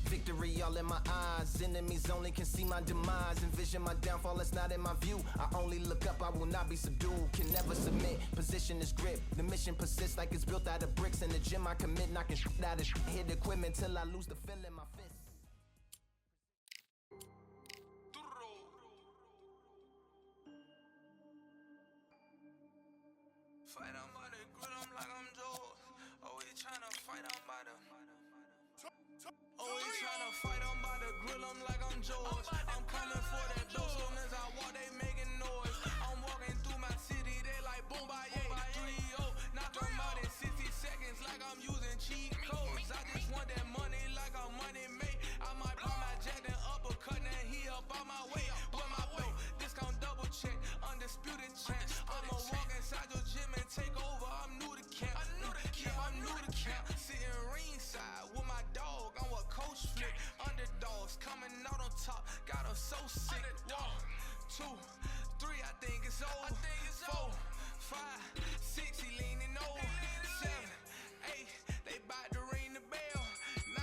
Victory all in my eyes, enemies only can see my demise. Envision my downfall, it's not in my view. I only look up, I will not be subdued. Can never submit, position is grip. The mission persists like it's built out of bricks. In the gym I commit, knocking shit out of shit. Hit equipment till I lose the feel in my fist. Fight on by the grill, I'm like I'm Joe. Always tryna fight on by the. Always tryna fight on by the grill, I'm like I'm George. I'm coming for that dough, soon as I walk, they making noise. I'm walking through my city, they like boom by 3-0. Knock them out in 60 seconds, like I'm using cheat codes. I just want that money, like I'm money made. I might pop my jack, then uppercut, then he up on my way. With my belt, discount double check, undisputed champ. I'ma walk inside your gym and take over. I'm new to camp, I'm new to camp. Sitting ringside with my dog, I'm what coach flick. Underdogs coming out on top, got them so sick. 1, 2, 3, I think it's over. 4, 5, 6, he leaning over. 7, 8, they bout to ring the bell. 9,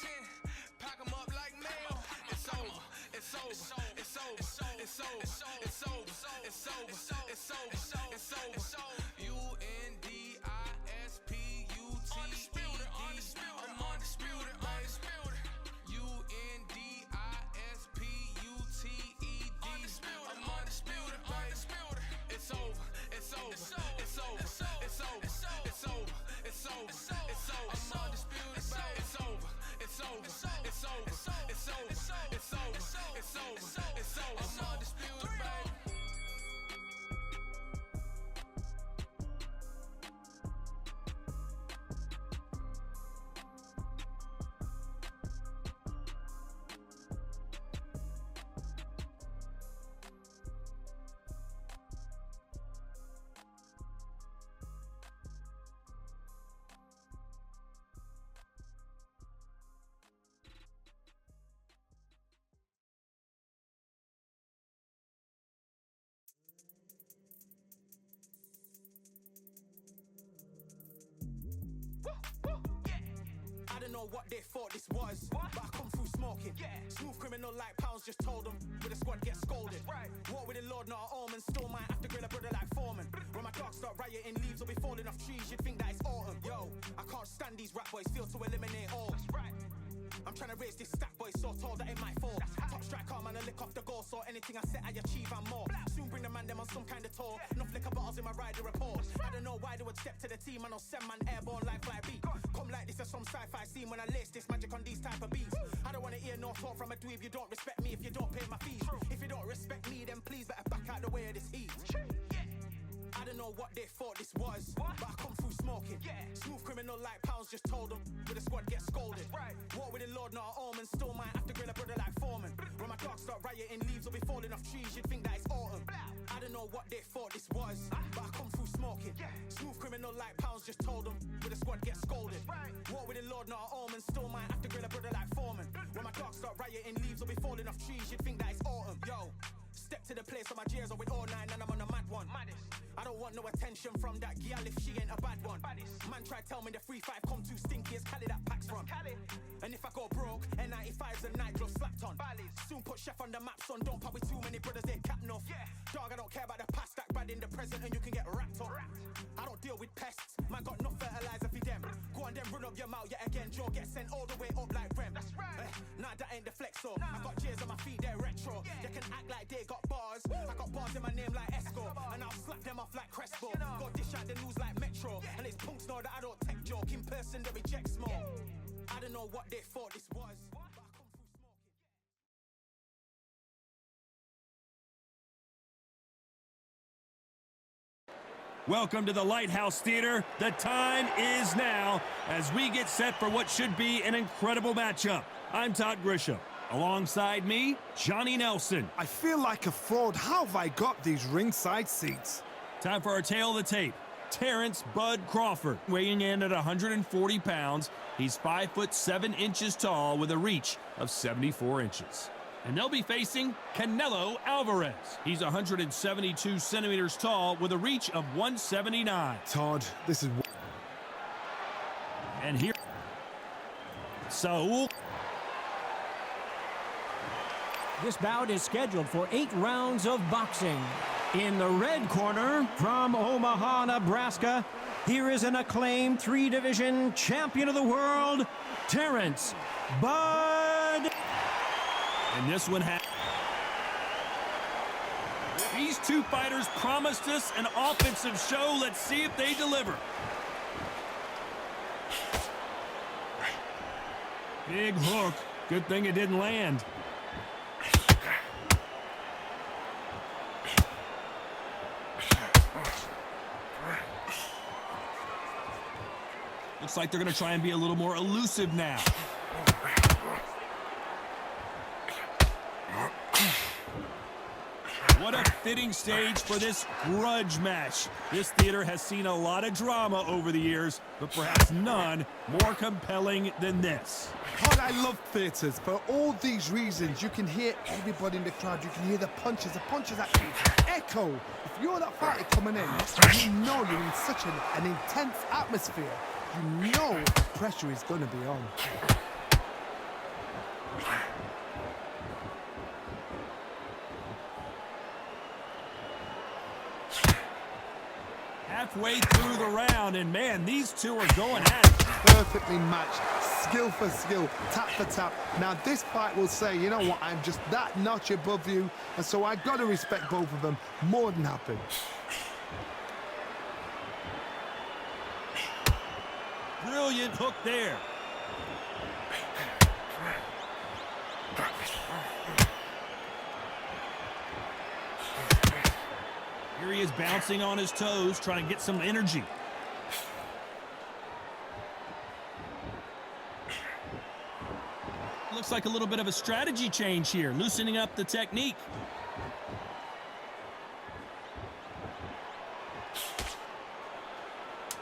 10, pack them up like mail. It's over, it's over, it's over, it's over, it's over, it's over, it's over, it's over, it's over. I don't know what they thought this was, but I come through smoking. Smooth criminal like Pounds just told them, with the squad get scolded. War with the Lord, not an omen. Still might have to grill a brother like Foreman. When my dogs start rioting, leaves will be falling off trees. You'd think that it's autumn. Yo, I can't stand these rap boys, feel to eliminate all. I'm trying to raise this stack, boy, so tall that it might fall. Top striker, man, I lick off the goal, so anything I set, I achieve and more. Soon bring the man them on some kind of tour. Enough liquor bottles in my rider report. I don't know why they would step to the team, and I'll send man airborne like fly beat. Come like this as some sci-fi scene when I lace this magic on these type of beats. I don't want to hear no talk from a dweeb. You don't respect me if you don't pay my fees. If you don't respect me, then please better back out the way of this heat. I don't know what they thought this was, but I come through smoking. Smooth criminal like Pounds just told them, with the squad get scolded. War with the Lord, not an omen. Still might have to grill a brother like Foreman. When my dogs start rioting, leaves will be falling off trees. You'd think that it's autumn. I don't know what they thought this was, but I come through smoking. Smooth criminal like Pounds just told them, with the squad get scolded. War with the Lord, not an omen. Still might have to grill a brother like Foreman. When my dogs start rioting, leaves will be falling off trees. You'd think that it's autumn. Yo, step to the place on my J's are with all 9 and I'm on a mad one. I don't want no attention from that gal if she ain't a bad one. Man try tell me the 3-5 come too stinky as Cali that packs from. And if I go broke, N95s and nitro slapped on. Soon put Chef on the map, son. Don't pop with too many brothers, they cap enough. Dog, I don't care about the past, that bad in the present and you can get wrapped up. I don't deal with pests, man got no fertilizer for them. Go on then run up your mouth yet again, Joe get sent all the way up like Rem. Nah, that ain't the flexo. I got J's on my feet, they're retro. They can act like they got bars. I got bars in my name like Esco, and I'll slap them off like Crespo. Go dish out the news like Metro, and it's punks know that I don't tech joke. In person they reject smoke. I don't know what they thought this was, but I come through smoking. Welcome to the Lighthouse Theater. The time is now as we get set for what should be an incredible matchup. I'm Todd Grisham. Alongside me, Johnny Nelson. I feel like a fraud. How have I got these ringside seats? Time for our tail of the tape. Terrence Bud Crawford, weighing in at 140 pounds. He's 5'7" tall with a reach of 74 inches. And they'll be facing Canelo Alvarez. He's 172 centimeters tall with a reach of 179. Todd, this is... And here... Saul. This bout is scheduled for 8 rounds of boxing. In the red corner, from Omaha, Nebraska, here is an acclaimed 3-division champion of the world, Terrence Bud. And this one These two fighters promised us an offensive show. Let's see if they deliver. Big hook. Good thing it didn't land. Looks like they're going to try and be a little more elusive now. What a fitting stage for this grudge match. This theater has seen a lot of drama over the years, but perhaps none more compelling than this. God, I love theatres for all these reasons. You can hear everybody in the crowd. You can hear the punches. The punches actually echo. If you're that fighter coming in, you know you're in such an intense atmosphere. You know the pressure is going to be on. Halfway through the round, and man, these two are going at it. Perfectly matched, skill for skill, tap for tap. Now this fight will say, you know what, I'm just that notch above you, and so I got to respect both of them. More than happy. Brilliant hook there. Here he is bouncing on his toes, trying to get some energy. Looks like a little bit of a strategy change here, loosening up the technique.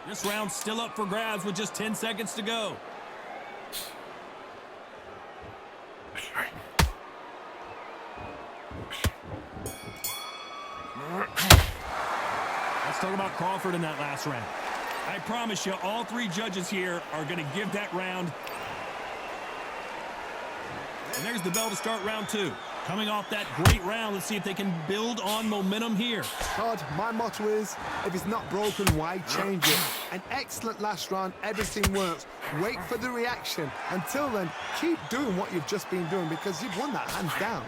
This round's still up for grabs with just 10 seconds to go. Let's talk about Crawford in that last round. I promise you, all three judges here are going to give that round. And there's the bell to start round 2. Coming off that great round, let's see if they can build on momentum here. Todd, my motto is, if it's not broken, why change it? An excellent last round, everything works. Wait for the reaction. Until then, keep doing what you've just been doing because you've won that hands down.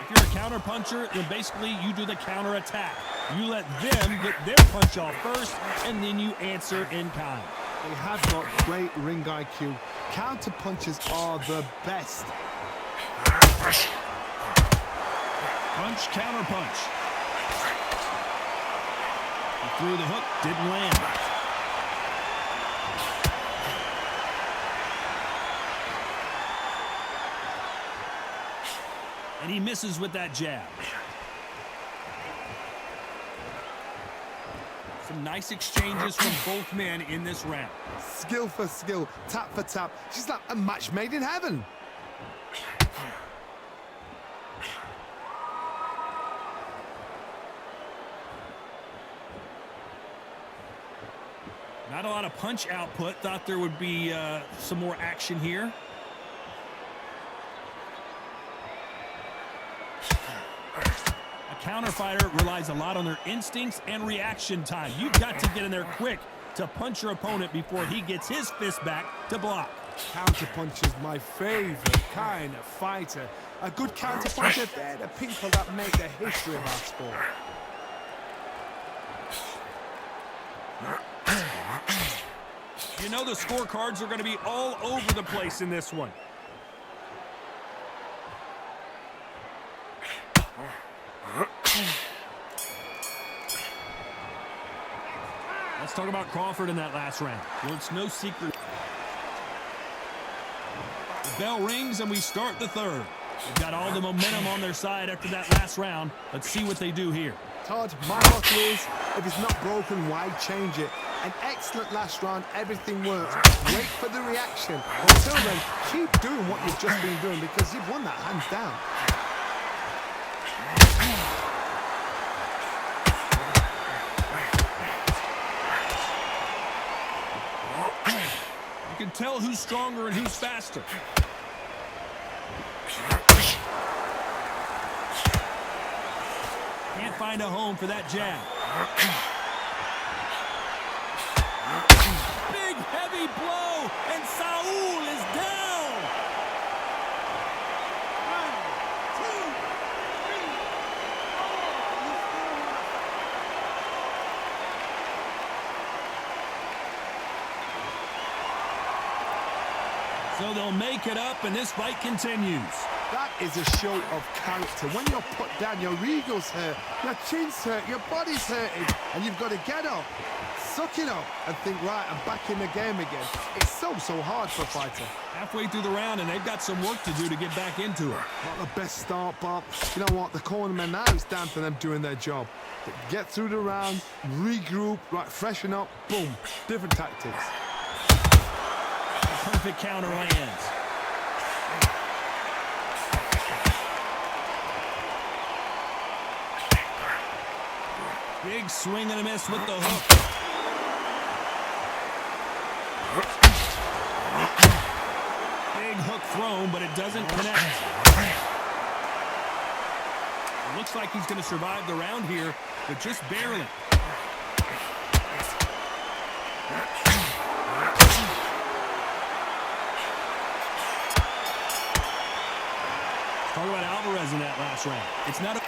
If you're a counter puncher, then basically you do the counter attack. You let them get their punch off first, and then you answer in kind. They have got great ring IQ. Counter punches are the best. Punch, counter punch. He threw the hook, didn't land. And he misses with that jab. Some nice exchanges from both men in this round. Skill for skill, tap for tap. She's like a match made in heaven. Not a lot of punch output. Thought there would be some more action here. A counter fighter relies a lot on their instincts and reaction time. You've got to get in there quick to punch your opponent before he gets his fist back to block. Counter punch is my favorite kind of fighter. A good counter puncher, they're the people that make the history of our sport. You know the scorecards are going to be all over the place in this one. Let's talk about Crawford in that last round. Well, it's no secret. The bell rings and we start the third. They've got all the momentum on their side after that last round. Let's see what they do here. Todd, my motto is, if it's not broken, why change it? An excellent last round, everything works. Wait for the reaction. Until then, keep doing what you've just been doing because you've won that hands down. can tell who's stronger and who's faster. Can't find a home for that jab. Big, heavy blow, and Saul is down. 1, 2, 3. So they'll make it up, and this fight continues. That is a show of character. When you're put down, your ego's hurt, your chin's hurt, your body's hurting, and you've got to get up, suck it up, and think, right, I'm back in the game again. It's so hard for a fighter. Halfway through the round, and they've got some work to do to get back into it. Not the best start, but you know what? The cornermen now, it's down to them doing their job. Get through the round, regroup, right, freshen up, boom, different tactics. Perfect counter lands. Big swing and a miss with the hook. Big hook thrown, but it doesn't connect. It looks like he's going to survive the round here, but just barely. Talk about Alvarez in that last round. It's not a...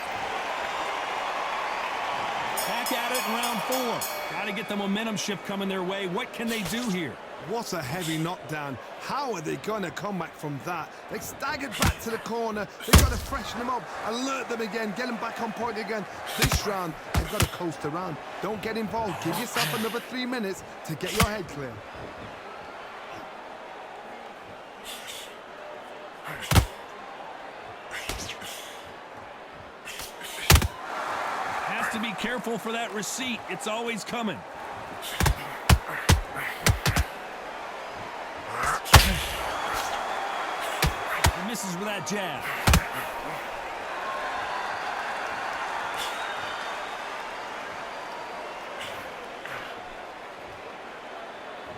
Back at it in round 4. Got to get the momentum shift coming their way. What can they do here? What a heavy knockdown. How are they going to come back from that? They staggered back to the corner. They've got to freshen them up, alert them again, get them back on point again. This round, they've got to coast around. Don't get involved. Give yourself another 3 minutes to get your head clear. Has to be careful for that receipt. It's always coming. He misses with that jab.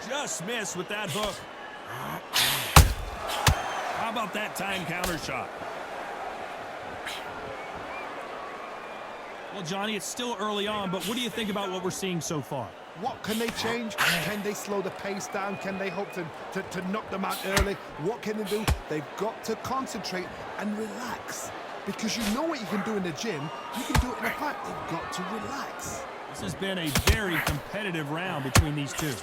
Just missed with that hook. How about that time counter shot? Well, Johnny, it's still early on, but what do you think about what we're seeing so far? What can they change? Can they slow the pace down? Can they hope to knock them out early? What can they do? They've got to concentrate and relax. Because you know what you can do in the gym, you can do it in a fight. They've got to relax. This has been a very competitive round between these two.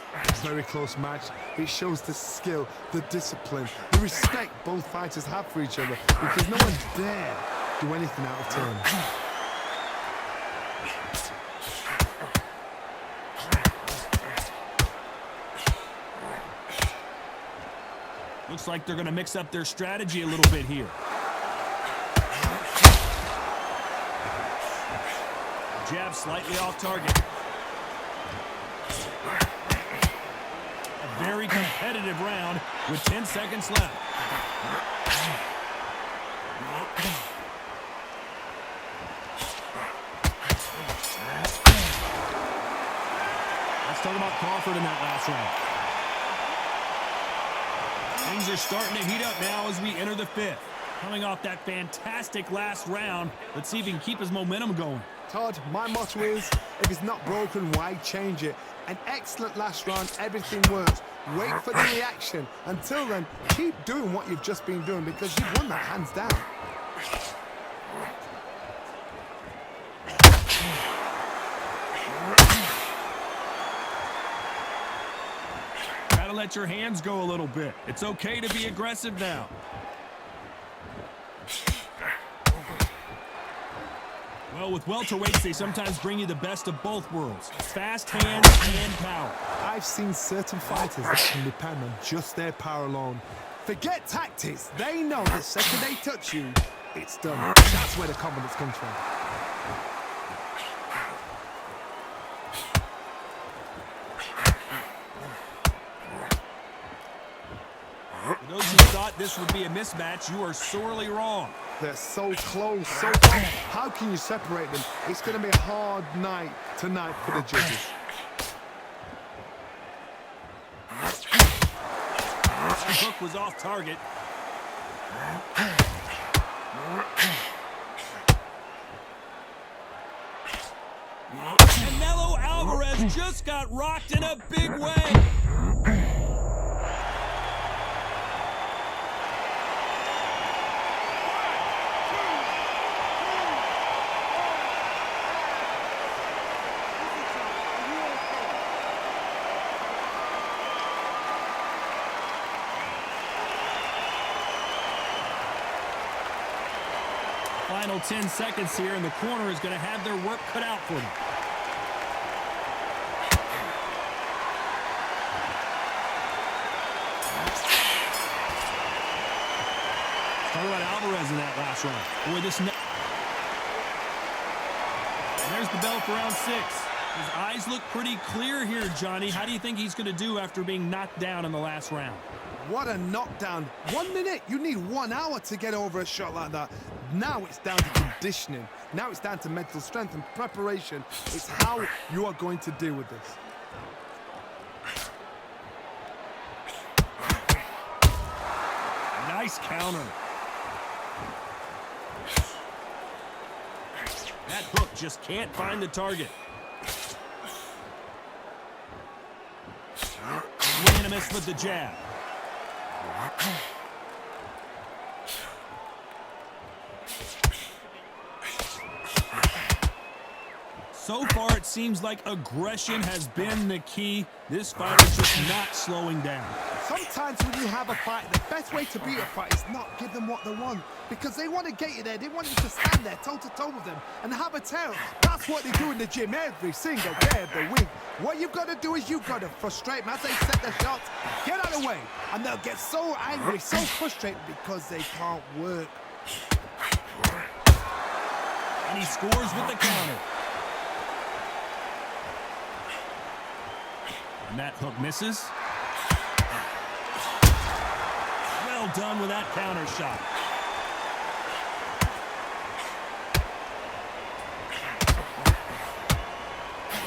Very close match. It shows the skill, the discipline, the respect both fighters have for each other. Because no one dare do anything out of turn. Looks like they're going to mix up their strategy a little bit here. Jab slightly off target. A very competitive round with 10 seconds left. Let's talk about Crawford in that last round. Things are starting to heat up now as we enter the 5th. Coming off that fantastic last round, let's see if he can keep his momentum going. Todd, my motto is, if it's not broken, why change it? An excellent last round, everything works. Wait for the reaction. Until then, keep doing what you've just been doing because you've won that hands down. Gotta let your hands go a little bit. It's okay to be aggressive now. Well, with welterweights, they sometimes bring you the best of both worlds. Fast hands and power. I've seen certain fighters that can depend on just their power alone. Forget tactics. They know the second they touch you, it's done. That's where the confidence comes from. For those who thought this would be a mismatch, you are sorely wrong. They're so close, so far. How can you separate them? It's going to be a hard night tonight for the judges. hook was off target. Canelo Alvarez just got rocked in a big way. Final 10 seconds here, and the corner is going to have their work cut out for them. Talk about Alvarez in that last round. Boy, and there's the bell for round 6. His eyes look pretty clear here, Johnny. How do you think he's going to do after being knocked down in the last round? What a knockdown. 1 minute, you need 1 hour to get over a shot like that. Now it's down to conditioning. Now it's down to mental strength and preparation. It's how you are going to deal with this. Nice counter. That hook just can't find the target. Swing and a miss with the jab. So far, it seems like aggression has been the key. This fighter's just not slowing down. Sometimes when you have a fight, the best way to beat a fight is not give them what they want. Because they want to get you there. They want you to stand there toe-to-toe with them and have a tail. That's what they do in the gym every single day of the week. What you've got to do is you've got to frustrate them as they set their shots. Get out of the way. And they'll get so angry, so frustrated because they can't work. And he scores with the counter. And that hook misses. Well done with that counter shot.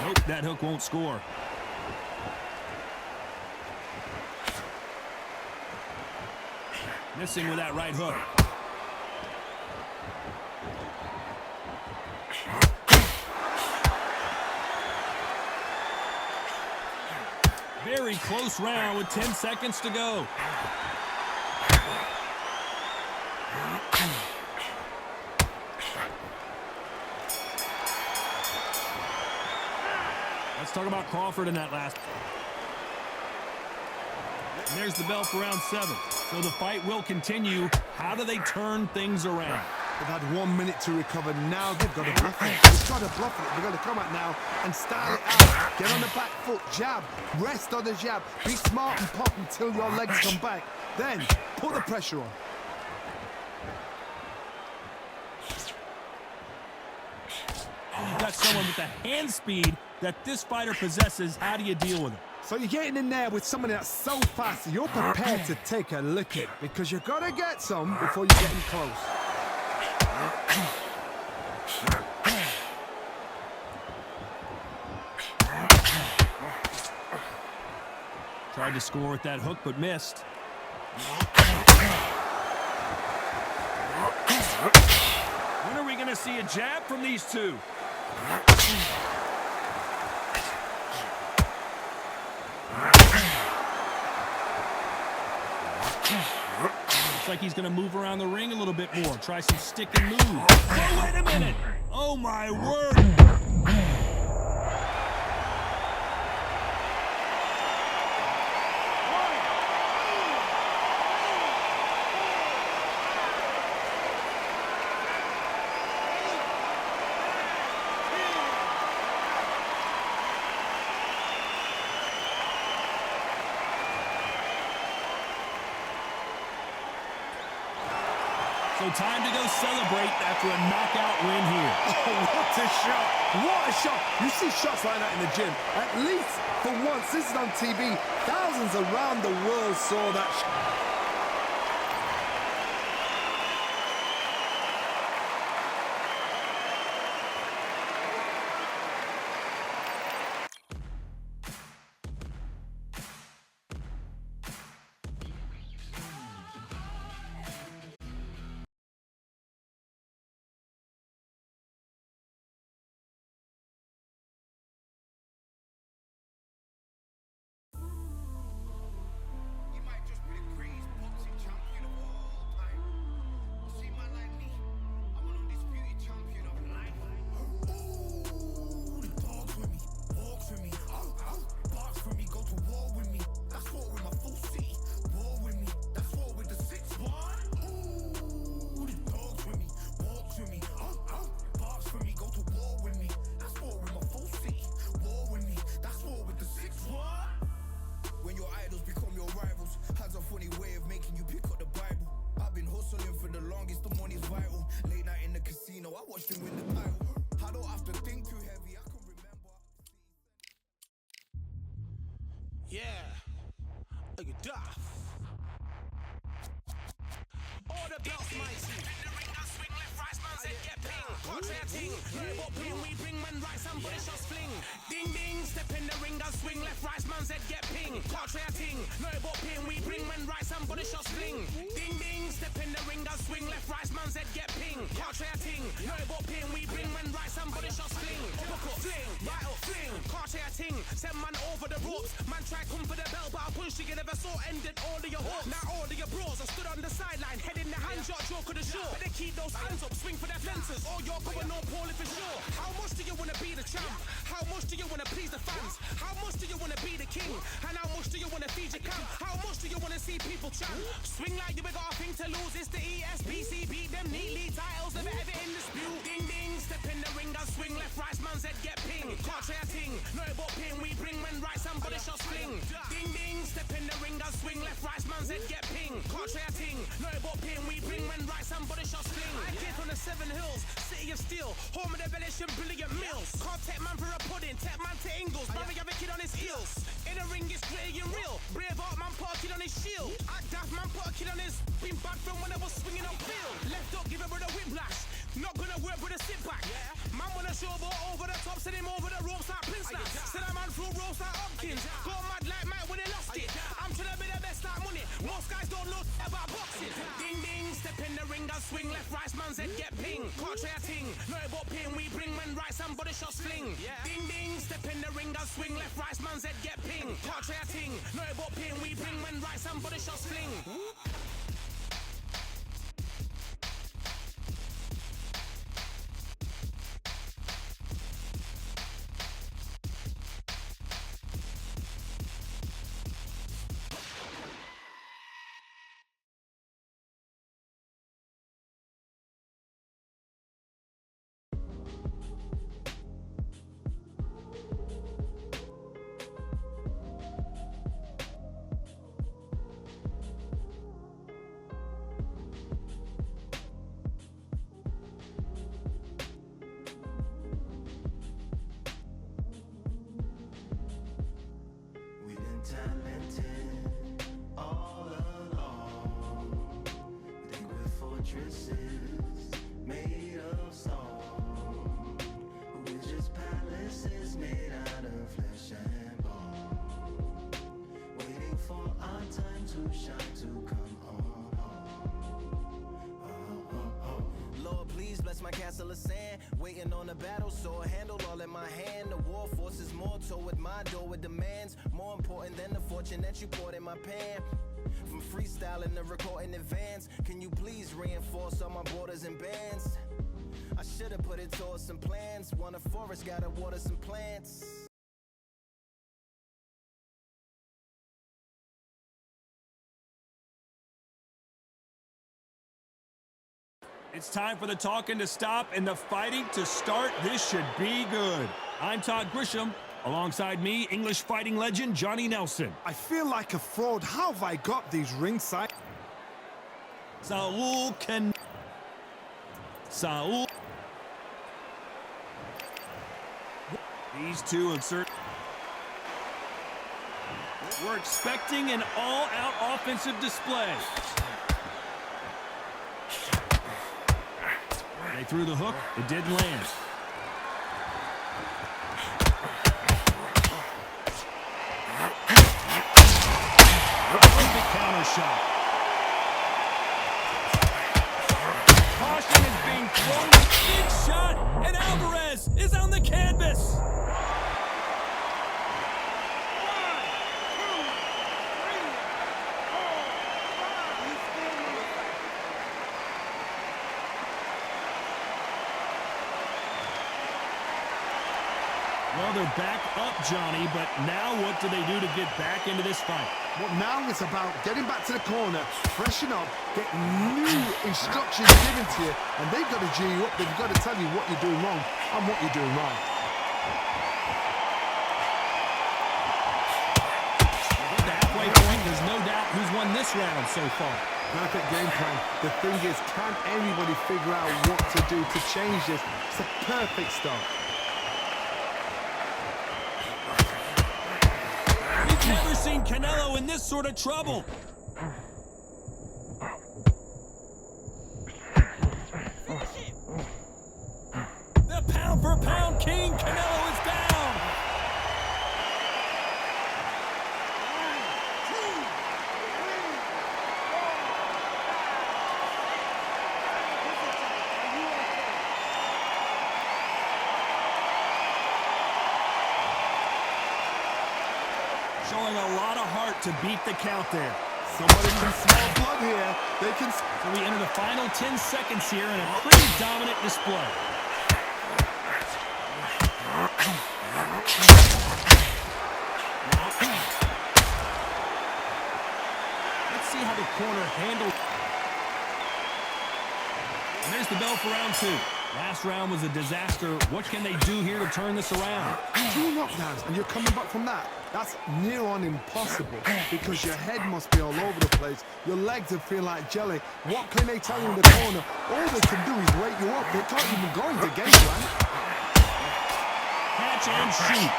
Nope, that hook won't score. Missing with that right hook. Very close round with 10 seconds to go. Let's talk about Crawford in that last. And there's the bell for round 7. So the fight will continue. How do they turn things around? They've had 1 minute to recover. Now they've got to bluff it. They've got to bluff it. They've got to come out now and style it out. Get on the back foot, jab, rest on the jab. Be smart and pop until your legs come back. Then put the pressure on. You've got someone with the hand speed that this fighter possesses. How do you deal with it? So you're getting in there with someone that's so fast, you're prepared to take a licking because you've got to get some before you get in close. Tried to score with that hook, but missed. When are we going to see a jab from these two? Looks like he's going to move around the ring a little bit more. Try some stick and move. Oh, wait a minute. Oh, my word. So time to go celebrate after a knockout win here. Oh, what a shot! What a shot! You see shots like that in the gym. At least for once, this is on TV. Thousands around the world saw that shot. Duff. All the belts, mighty. Swing left, right, man said get ping. Contrary ting, no but ping. We bring man right, somebody shots fling. Ding ding, step in the ring and swing left, right, man said get ping. Contrary ting, no but ping. We bring man right, somebody shots fling. Ding ding, step in the ring and swing left, right, man said get ping. Contrary ting, no but ping. We bring man right, somebody shots fling. Uppercut, fling, right up, fling. Contrary ting, send man over the ropes. Man try come for the belt, but I punched you never saw ended all of your hopes. Now all of your bros are stood on the sideline, head in the hand shot, joke of the show. Better keep those hands up, swing for their fences, or you're going on poorly for sure. How much do you wanna be the champ? How much do you wanna please the fans? How much do you wanna be the king? And how much do you wanna feed your camp? How much do you wanna see people champ? Swing like you got a thing to lose. It's the ESBC, beat them neatly. Titles never ever in dispute. Ding ding, step in the ring and swing left, right, man's head get ping. Can't try a ting, no but ping. We bring men right, somebody shots fling. Ding ding, step in the ring and swing left, right, man's head get ping. Can't try a ting, no but ping. We bring men right, somebody shots fling. I came from the 7 Hills, city of steel, home of the village and brilliant mills. Can't take man for a pudding, take man to Ingles. Brother have a kid on his heels. In the ring it's gritty and real. Brave art man put a kid on his shield. Act daft man put a kid on his. Been bad from when I was swinging on field. Left up, give it with a whiplash. Not gonna work with a sit back. Man wanna showboat over the top, send him over the ropes like Prince Nash. Send a man through ropes like Hopkins. Go mad like Mike when he lost it. I'm trying to be the best like money. Most guys don't know about boxing. Ding ding, step in the ring and swing left, right, man's head get ping. Can't try a ting, no but ping. We bring men right, somebody shots fling. Ding ding, step in the ring and swing left, right, man's head get ping. Can't try a ting, no but ping. We bring men right, somebody shots fling. Talented all along. We think we're fortresses made of stone, but we're just palaces made out of flesh and bone, waiting for our time to shine, to come on home. Lord, please bless my castle of sand, waiting on the battle sword, handle all in my hand. The war force is mortal with my door with demands, more important than the fortune that you poured in my pan. From freestyling to recording advance, can you please reinforce all my borders and bands? I should've put it towards some plans. Want a forest, gotta water some plants. It's time for the talking to stop and the fighting to start. This should be good. I'm Todd Grisham. Alongside me, English fighting legend Johnny Nelson. I feel like a fraud. How have I got these ringside? Saul. These two insert. We're expecting an all-out offensive display. They threw the hook. It didn't land. Counter shot. Caution is being thrown. Big shot, and Alvarez is on the canvas. Well, they're back up, Johnny, but now what do they do to get back into this fight? Well, now it's about getting back to the corner, freshen up, get new instructions given to you, and they've got to G you up. They've got to tell you what you're doing wrong and what you're doing right. At the halfway point, there's no doubt who's won this round so far. Perfect game plan. The thing is, can anybody figure out what to do to change this? It's a perfect start. He's never seen Canelo in this sort of trouble. The pound-for-pound king, Canelo, is down. Showing a lot of heart to beat the count there. Somebody can smell blood here. They can... So we enter the final 10 seconds here in a pretty dominant display. Let's see how the corner handled. And there's the bell for round 2. Last round was a disaster. What can they do here to turn this around? 2 knockdowns and you're coming back from that. That's near on impossible because your head must be all over the place. Your legs will feel like jelly. What can they tell you in the corner? All they can do is wake you up. They can't even go into game plan. Catch and shoot.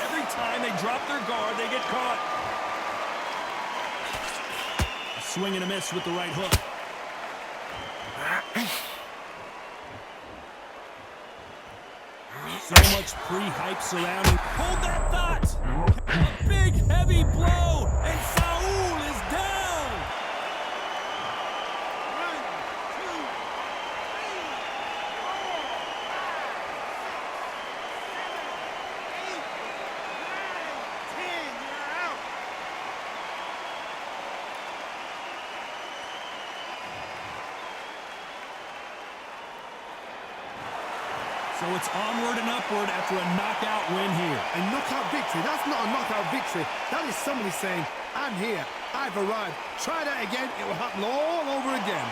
Every time they drop their guard, they get caught. A swing and a miss with the right hook. So much pre-hype surrounding. Hold that thought! A big, heavy blow, and Saul is down! 1, 2, 3, 8, 9, 10, you're out! So it's onward and upward after a knockout win here. A knockout victory? That's not a knockout victory. That is somebody saying, I'm here, I've arrived. Try that again, it will happen all over again.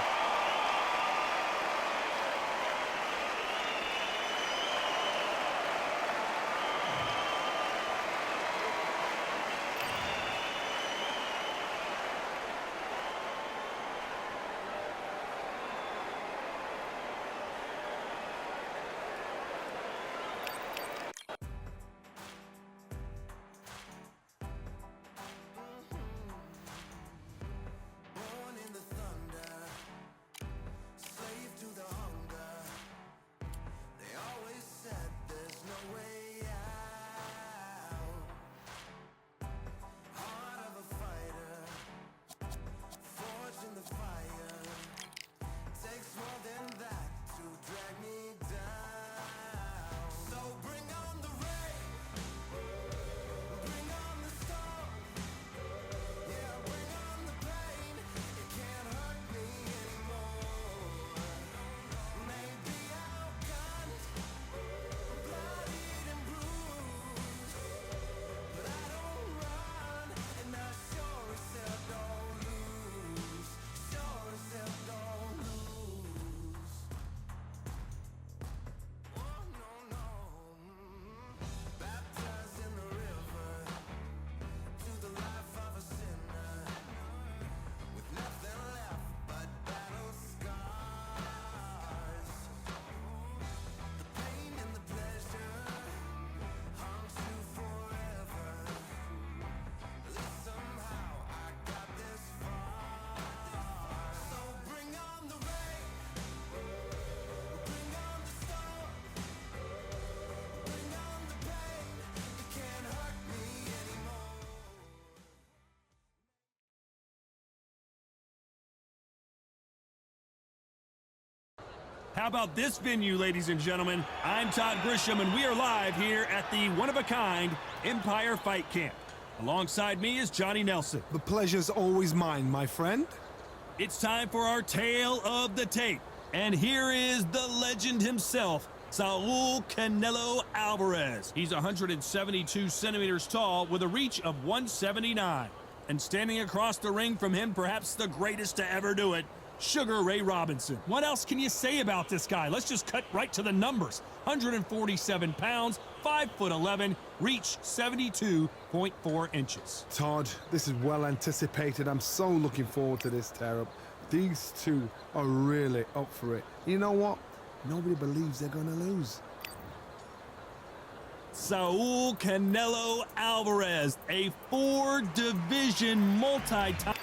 How about this venue, ladies and gentlemen? I'm Todd Grisham, and we are live here at the one-of-a-kind Empire Fight Camp. Alongside me is Johnny Nelson. The pleasure's always mine, my friend. It's time for our tale of the tape. And here is the legend himself, Saul Canelo Alvarez. He's 172 centimeters tall with a reach of 179. And standing across the ring from him, perhaps the greatest to ever do it, Sugar Ray Robinson. What else can you say about this guy? Let's just cut right to the numbers. 147 pounds, 5'11", reach 72.4 inches. Todd, this is well anticipated. I'm so looking forward to this tear-up. These two are really up for it. You know what? Nobody believes they're going to lose. Saul Canelo Alvarez, a 4-division multi-time.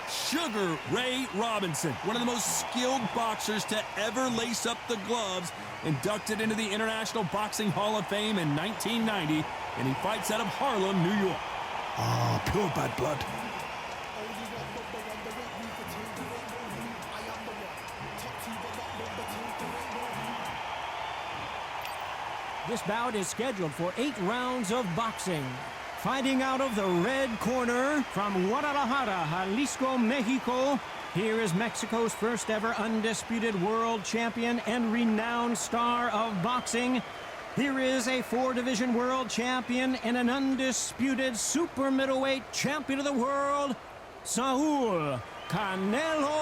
Sugar Ray Robinson, one of the most skilled boxers to ever lace up the gloves, inducted into the International Boxing Hall of Fame in 1990, and he fights out of Harlem, New York. Ah, pure bad blood. This bout is scheduled for 8 rounds of boxing. Fighting out of the red corner from Guadalajara, Jalisco, Mexico, here is Mexico's first ever undisputed world champion and renowned star of boxing. Here is a 4-division world champion and an undisputed super middleweight champion of the world, Saul Canelo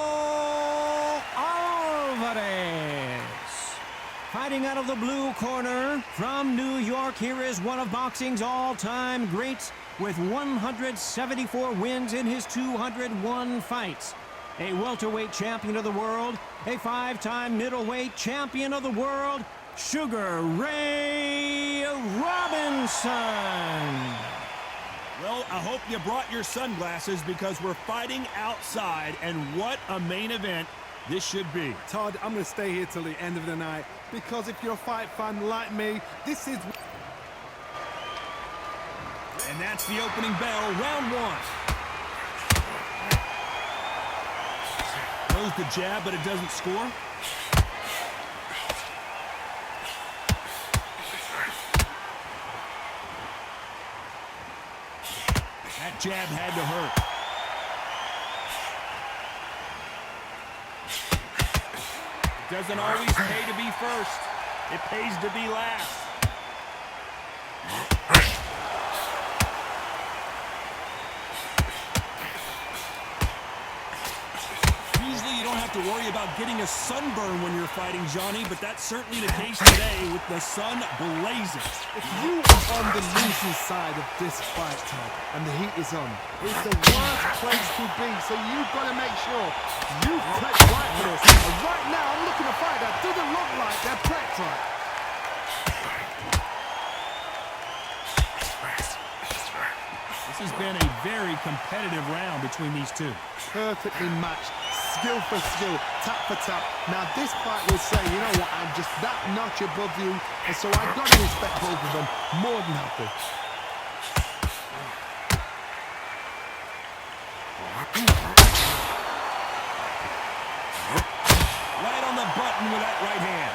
Alvarez. Fighting out of the blue corner from New York, here is one of boxing's all-time greats with 174 wins in his 201 fights. A welterweight champion of the world, a 5-time middleweight champion of the world, Sugar Ray Robinson. Well, I hope you brought your sunglasses because we're fighting outside, and what a main event this should be. Todd, I'm going to stay here till the end of the night because if you're a fight fan like me, this is... And that's the opening bell, round 1. Throws the jab, but it doesn't score. That jab had to hurt. Doesn't always pay to be first. It pays to be last. Usually you don't have to worry about getting a sunburn when you're fighting, Johnny, but that's certainly the case today with the sun blazing. If you are on the losing side of this fight, Todd, and the heat is on, it's the worst place to be, so you've got to make sure you prep right for this. And right now, I'm looking at a fight that doesn't look like they're prepped right. This has been a very competitive round between these two. Perfectly matched, skill for skill, tap for tap. Now this fight will say, you know what, I'm just that notch above you, and so I've got to respect both of them more than happy. Right on the button with that right hand.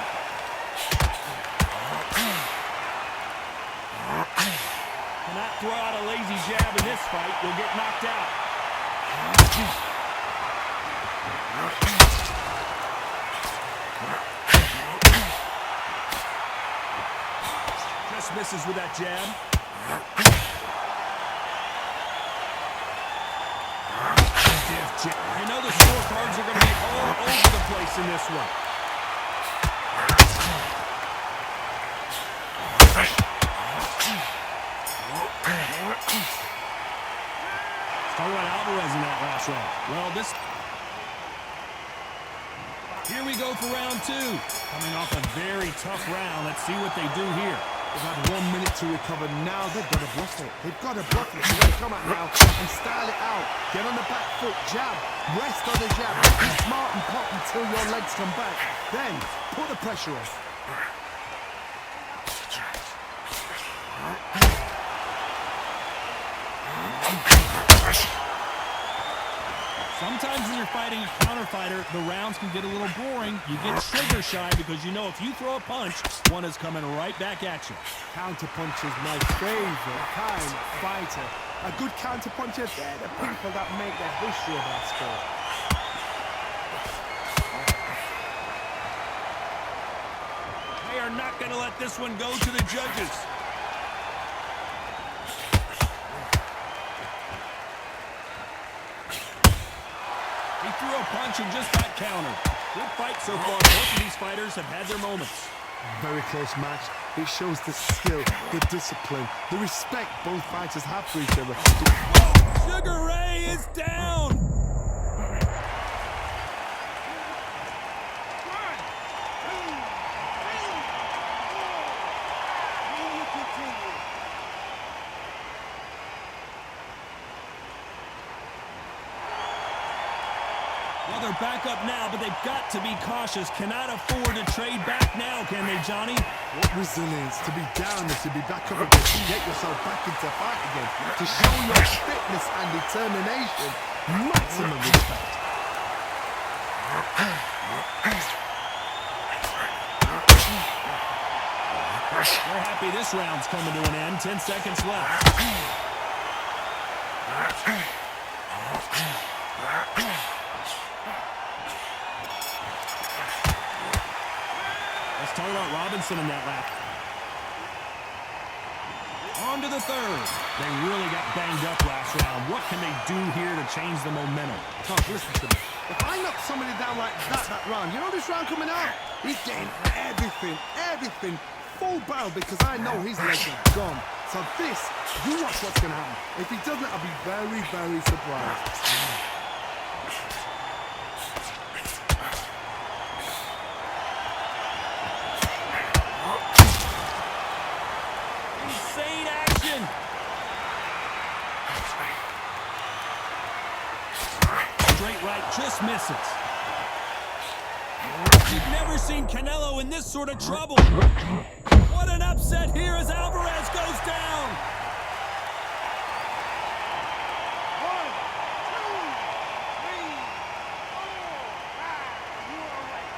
Cannot throw out a lazy jab in this fight. You'll get knocked out. Just misses with that jab. You know the scorecards are going to be all over the place in this one. Talk about Alvarez in that last round. Well, here we go for round 2. Coming off a very tough round. Let's see what they do here. They've had 1 minute to recover. Now they've got to bluff it. They've got to bluff it. They've got to come out now and style it out. Get on the back foot, jab, rest on the jab. Be smart and pop until your legs come back. Then put the pressure on. Sometimes when you're fighting a counter fighter, the rounds can get a little boring. You get trigger shy because you know if you throw a punch, one is coming right back at you. Counter punch is my favorite kind of fighter. A good counter puncher, they're the people that make the history of our sport. They are not going to let this one go to the judges. He threw a punch and just got countered. Good fight so far. Both of these fighters have had their moments. Very close match. It shows the skill, the discipline, the respect both fighters have for each other. Oh, Sugar Ray is down. Well, they're back up now, but they've got to be cautious. Cannot afford to trade back now, can they, Johnny? What resilience to be down and to be back up again, to get yourself back into fight again, to show your fitness and determination. Maximum respect. They're happy this round's coming to an end. 10 seconds left. Let's talk about Robinson in that lap. On to the third. They really got banged up last round. What can they do here to change the momentum? Tom, listen to me. If I knock somebody down like that round, you know this round coming out? He's getting everything full barrel because I know his legs are gone. So this, you watch what's going to happen. If he doesn't, I'll be very, very surprised. Insane action. Straight right just misses. You've never seen Canelo in this sort of trouble. What an upset here as Alvarez goes down. 1, 2, 3, 4, 5. You are right.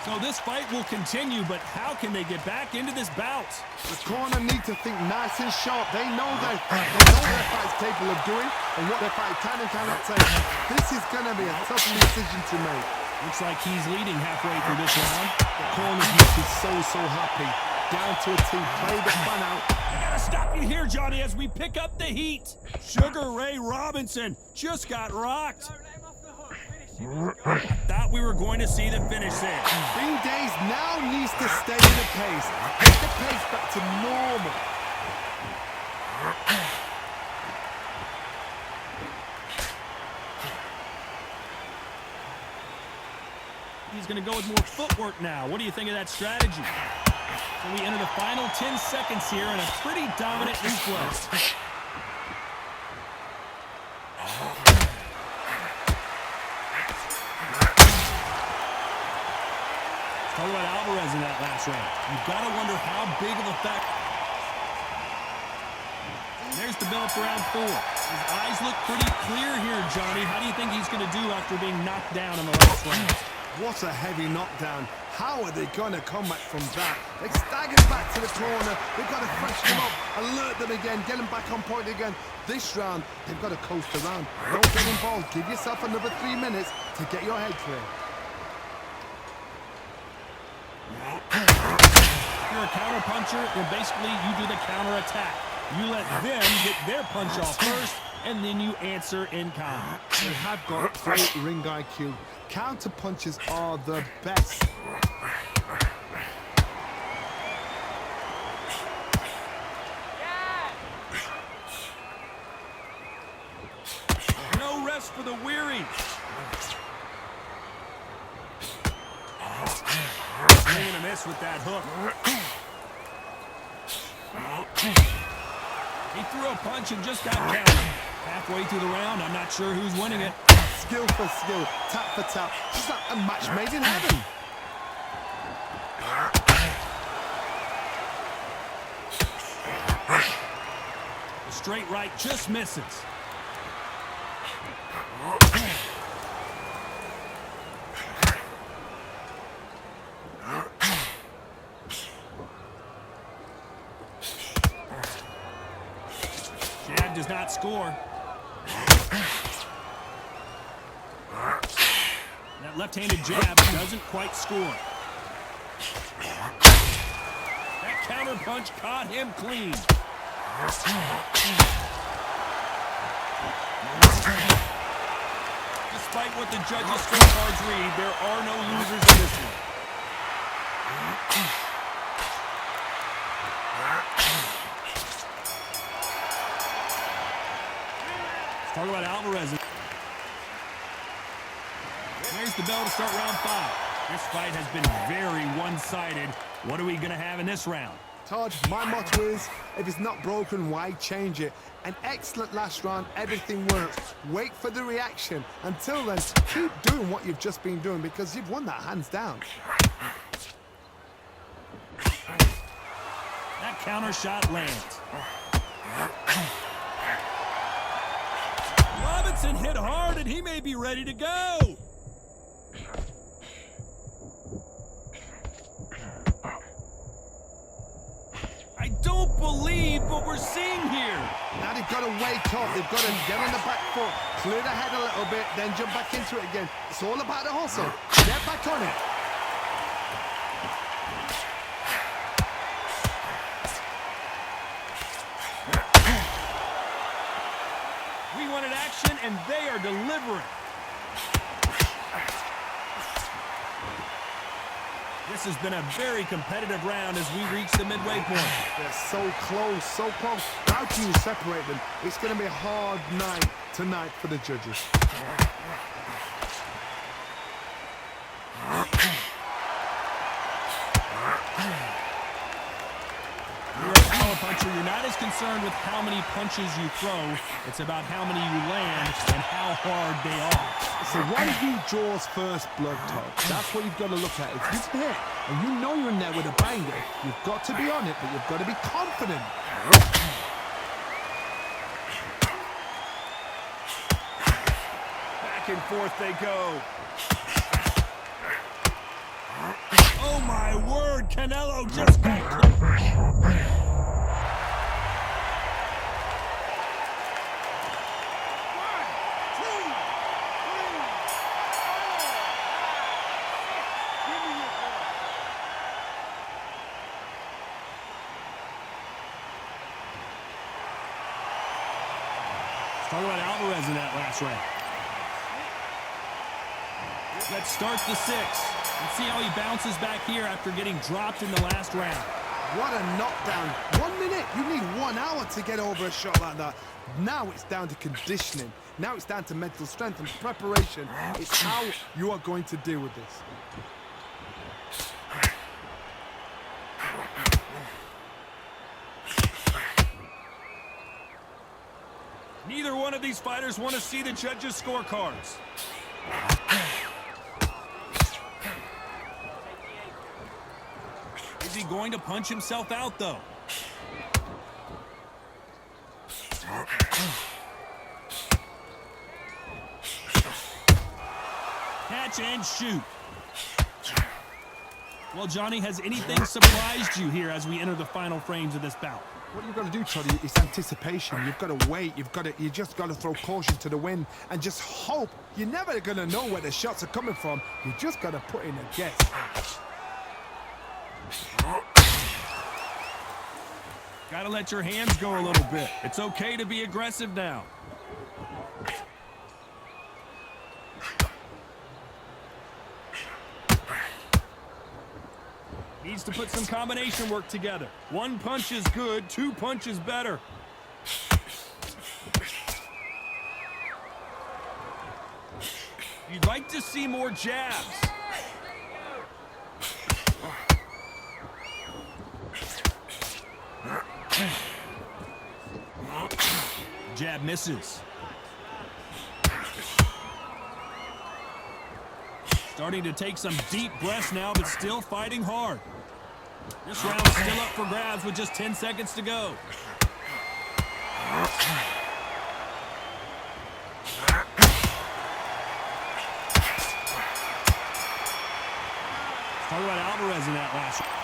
So this fight will continue, but how can they get back into this bout? The corner need to think nice and sharp. They know their fight's capable of doing and what their fight can and cannot take. This is going to be a tough decision to make. Looks like he's leading halfway through this round. The corners must be so happy. Down to a team, play the fun out. I gotta stop you here, Johnny, as we pick up the heat. Sugar Ray Robinson just got rocked. Thought we were going to see the finish there. Bean Days now needs to stay in the pace. Get the pace back to normal. He's going to go with more footwork now. What do you think of that strategy? So we enter the final 10 seconds here in a pretty dominant reflex. Talk about Alvarez in that last round. You've got to wonder how big of a factor. There's the bell for round 4. His eyes look pretty clear here, Johnny. How do you think he's going to do after being knocked down in the last round? What a heavy knockdown. How are they going to come back from that? They staggered back to the corner. They've got to freshen them up, alert them again, get them back on point again. This round, they've got to coast around. Don't get involved. Give yourself another 3 minutes to get your head clear. If you're a counter puncher, then basically you do the counter attack. You let them get their punch off first, and then you answer in kind. They have got great ring IQ. Counter punches are the best. No rest for the weary. Swing and a miss with that hook. He threw a punch and just got countered. Halfway through the round, I'm not sure who's winning it. Skill for skill, tap for tap. Just like a match made in heaven. The straight right just misses. Chad does not score. That left-handed jab doesn't quite score. That counter punch caught him clean. Despite what the judges' scorecards read, there are no losers in this one. Let's talk about Alvarez. There's the bell to start round 5. This fight has been very one-sided. What are we going to have in this round? Todd, my motto is, if it's not broken, why change it? An excellent last round, everything works. Wait for the reaction. Until then, keep doing what you've just been doing because you've won that hands down. That counter shot lands. Robinson hit hard and he may be ready to go. I don't believe what we're seeing here. Now they've got to wake up. They've got to get on the back foot, clear the head a little bit, then jump back into it again. It's all about the hustle. Get back on it. We wanted action, and they are delivering. This has been a very competitive round as we reach the midway point. They're so close, so close. How can you separate them? It's going to be a hard night tonight for the judges. You're a power puncher. You're not as concerned with how many punches you throw. It's about how many you land and how hard they are. So one of you draws first blood, Todd. That's what you've got to look at. If you hit and you know you're in there with a banger, you've got to be on it, but you've got to be confident. Back and forth they go. Oh my word, Canelo just got Talk about Alvarez in that last round. Let's start the sixth. Let's see how he bounces back here after getting dropped in the last round. What a knockdown. 1 minute. You need 1 hour to get over a shot like that. Now it's down to conditioning. Now it's down to mental strength and preparation. It's how you are going to deal with this. Neither one of these fighters want to see the judges' scorecards. Is he going to punch himself out, though? Catch and shoot. Well, Johnny, has anything surprised you here as we enter the final frames of this bout? What you've got to do, Toddy, is anticipation. You've got to wait. You just got to throw caution to the wind and just hope. You're never going to know where the shots are coming from. You just got to put in a guess. Got to let your hands go a little bit. It's okay to be aggressive now. Needs to put some combination work together. 1 punch is good, 2 punches better. You'd like to see more jabs. Jab misses. Starting to take some deep breaths now, but still fighting hard. This round's still up for grabs with just 10 seconds to go. Talk about Alvarez in that last round.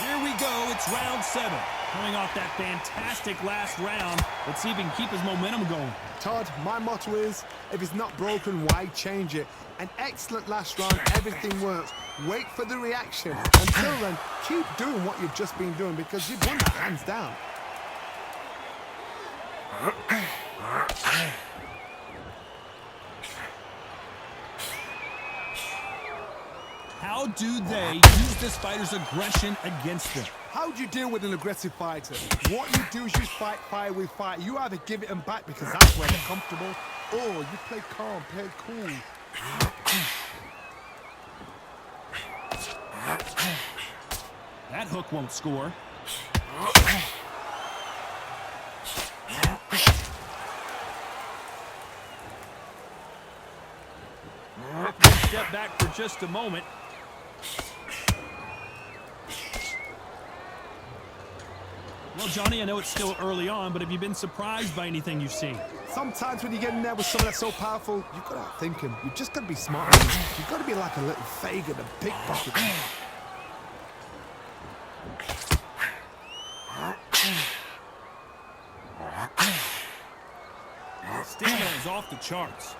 Here we go, it's round 7. Coming off that fantastic last round, let's see if he can keep his momentum going. Todd, my motto is, if it's not broken, why change it? An excellent last round, everything works. Wait for the reaction. Until then, keep doing what you've just been doing because you've won that hands down. How do they use this fighter's aggression against them? How do you deal with an aggressive fighter? What you do is you fight fire with fire. You either give it them back because that's where they're comfortable, or you play calm, play cool. that hook won't score. Step back for just a moment. Well, Johnny, I know it's still early on, but have you been surprised by anything you've seen? Sometimes when you get in there with someone that's so powerful, you've got to outthink him. You've just got to be smart. You've got to be like a little Fagin, a pickpocket. Stamina is off the charts.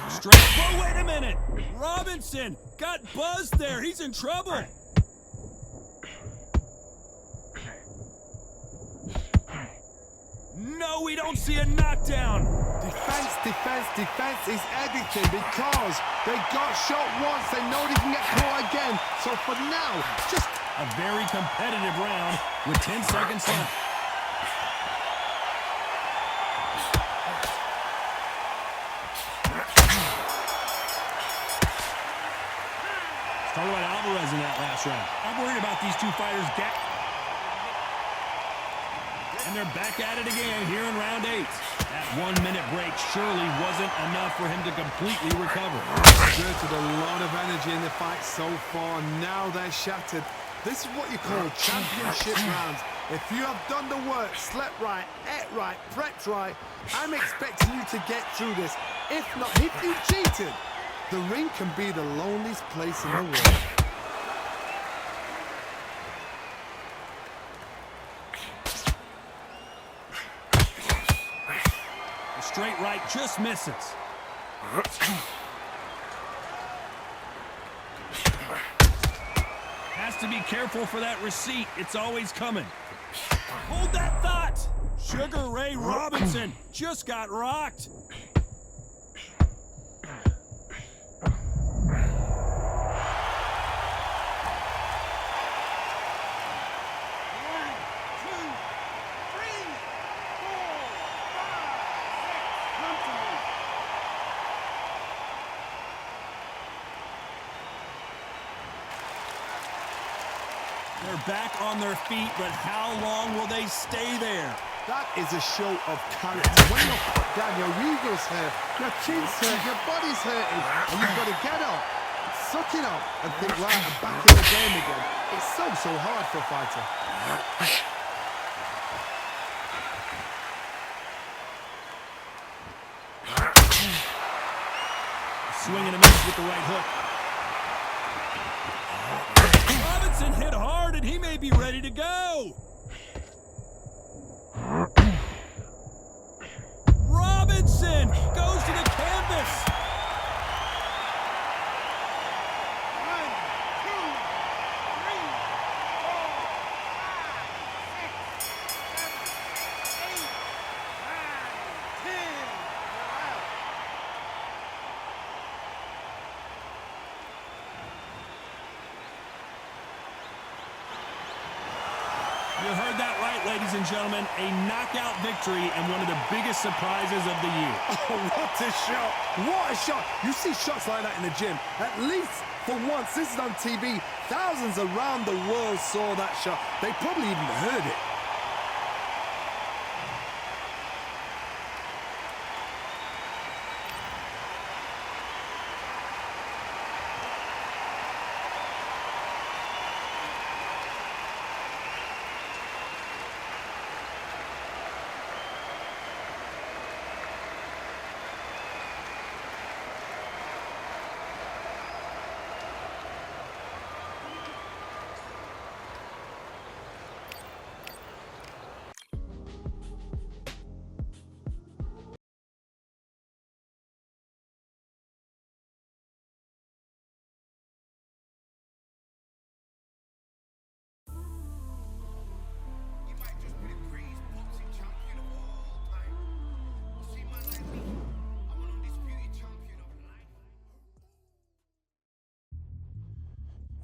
Straight. Whoa, wait a minute! Robinson got buzzed there. He's in trouble. No, we don't see a knockdown. Defense, defense, defense is everything because they got shot once. They know they can get caught again. So for now, just a very competitive round with 10 seconds left. Talk about Alvarez in that last round. I'm worried about these two fighters. And they're back at it again here in round 8. That 1 minute break surely wasn't enough for him to completely recover. exerted a lot of energy in the fight so far. Now they're shattered. This is what you call championship rounds. If you have done the work, slept right, ate right, prepped right, I'm expecting you to get through this. If not, if you cheated, the ring can be the loneliest place in the world. The straight right just misses. Has to be careful for that receipt. It's always coming. Hold that thought. Sugar Ray Robinson just got rocked. They're back on their feet, but how long will they stay there? That is a show of character. When you're put down, your ego's hurt, your chin's hurt, your body's hurting, and you've got to get up, suck it up, and think, right, I'm back in the game again. It's so hard for a fighter. Swing and a miss with the right hook. Robinson hit hard, and he may be ready to go. Robinson goes to the canvas. 1, 2, 3, 4, 5, 6, 7, 8, 9, 10. You're out. You heard that right, ladies and gentlemen. A knockout victory and one of the biggest surprises of the year. Oh, what a shot! What a shot! You see shots like that in the gym. At least for once, this is on TV. Thousands around the world saw that shot. They probably even heard it.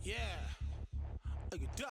Yeah.